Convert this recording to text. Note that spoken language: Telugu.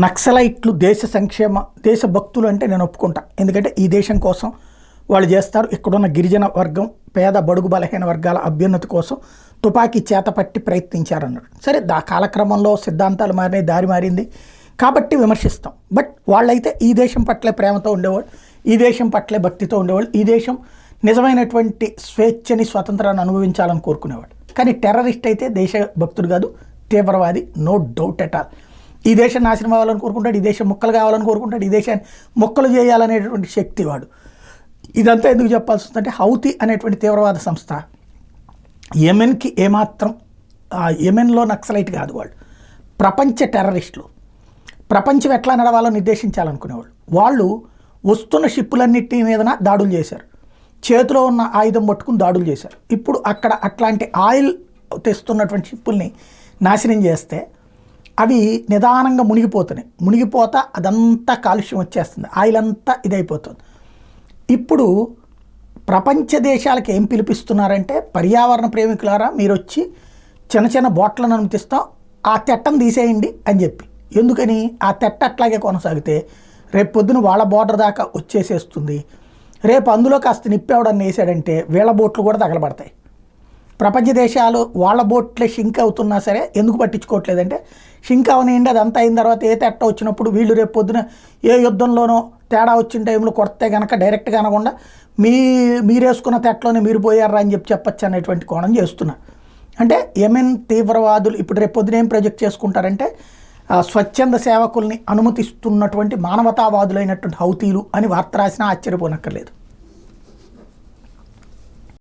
నక్సలైట్లు దేశ భక్తులు అంటే నేను ఒప్పుకుంటా. ఎందుకంటే ఈ దేశం కోసం వాళ్ళు చేస్తారు. ఇక్కడున్న గిరిజన వర్గం, పేద బడుగు బలహీన వర్గాల అభ్యున్నతి కోసం తుపాకీ చేతపట్టి ప్రయత్నించారన్నాడు. సరే, కాలక్రమంలో సిద్ధాంతాలు మారినాయి, దారి మారింది కాబట్టి విమర్శిస్తాం. బట్ వాళ్ళైతే ఈ దేశం పట్లే ప్రేమతో ఉండేవాళ్ళు, ఈ దేశం పట్లే భక్తితో ఉండేవాళ్ళు, ఈ దేశం నిజమైనటువంటి స్వేచ్ఛని, స్వతంత్రాన్ని అనుభవించాలని కోరుకునేవాడు. కానీ టెర్రరిస్ట్ అయితే దేశ భక్తుడు కాదు, తీవ్రవాది, నో డౌట్ ఎట్ ఆల్. ఈ దేశం నాశనం అవ్వాలని కోరుకుంటాడు, ఈ దేశం ముక్కలు కావాలని కోరుకుంటాడు, ఈ దేశాన్ని ముక్కలు చేయాలనేటువంటి శక్తి వాడు. ఇదంతా ఎందుకు చెప్పాల్సి వస్తుందంటే, హౌతీ అనేటువంటి తీవ్రవాద సంస్థ యెమెన్కి ఏమాత్రం, యెమెన్లో నక్సలైట్ కాదు వాళ్ళు, ప్రపంచ టెర్రరిస్టులు. ప్రపంచం ఎట్లా నడవాలో నిర్దేశించాలనుకునేవాళ్ళు. వాళ్ళు వస్తున్న షిప్పులన్నిటి మీదన దాడులు చేశారు, చేతిలో ఉన్న ఆయుధం పట్టుకుని దాడులు చేశారు. ఇప్పుడు అక్కడ అట్లాంటి ఆయిల్ తెస్తున్నటువంటి షిప్పుల్ని నాశనం చేస్తే అవి నిదానంగా మునిగిపోతున్నాయి. మునిగిపోతా అదంతా కాలుష్యం వచ్చేస్తుంది, ఆయిల్ అంతా ఇదైపోతుంది. ఇప్పుడు ప్రపంచ దేశాలకు ఏం పిలిపిస్తున్నారంటే, పర్యావరణ ప్రేమికులారా మీరు వచ్చి చిన్న చిన్న బోట్లను అనుమతిస్తాం, ఆ తెట్టను తీసేయండి అని చెప్పి. ఎందుకని? ఆ తెట్ట అట్లాగే కొనసాగితే రేపు పొద్దున వాళ్ళ బోర్డర్ దాకా వచ్చేసేస్తుంది. రేపు అందులో కాస్త నిప్పేవడాన్ని వేసాడంటే వీళ్ళ బోట్లు కూడా తగలబడతాయి. ప్రపంచ దేశాలు వాళ్ళ బోట్లే షింక్ అవుతున్నా సరే ఎందుకు పట్టించుకోవట్లేదంటే, షింక్ అవనియండి, అదంతా అయిన తర్వాత ఏ తెట్ట వచ్చినప్పుడు వీళ్ళు రేపు పొద్దున ఏ యుద్ధంలోనో తేడా వచ్చిన టైంలో కొడితే కనుక డైరెక్ట్గా అనకుండా మీరేసుకున్న తెట్టలోనే మీరు పోయారా అని చెప్పచ్చు అనేటువంటి కోణం చేస్తున్నారు. అంటే యెమెన్ తీవ్రవాదులు ఇప్పుడు రేపు పొద్దున ఏం ప్రొజెక్ట్ చేసుకుంటారంటే, స్వచ్ఛంద సేవకుల్ని అనుమతిస్తున్నటువంటి మానవతావాదులైనటువంటి హౌతీలు అని వార్త రాసినా ఆశ్చర్యపోనక్కర్లేదు.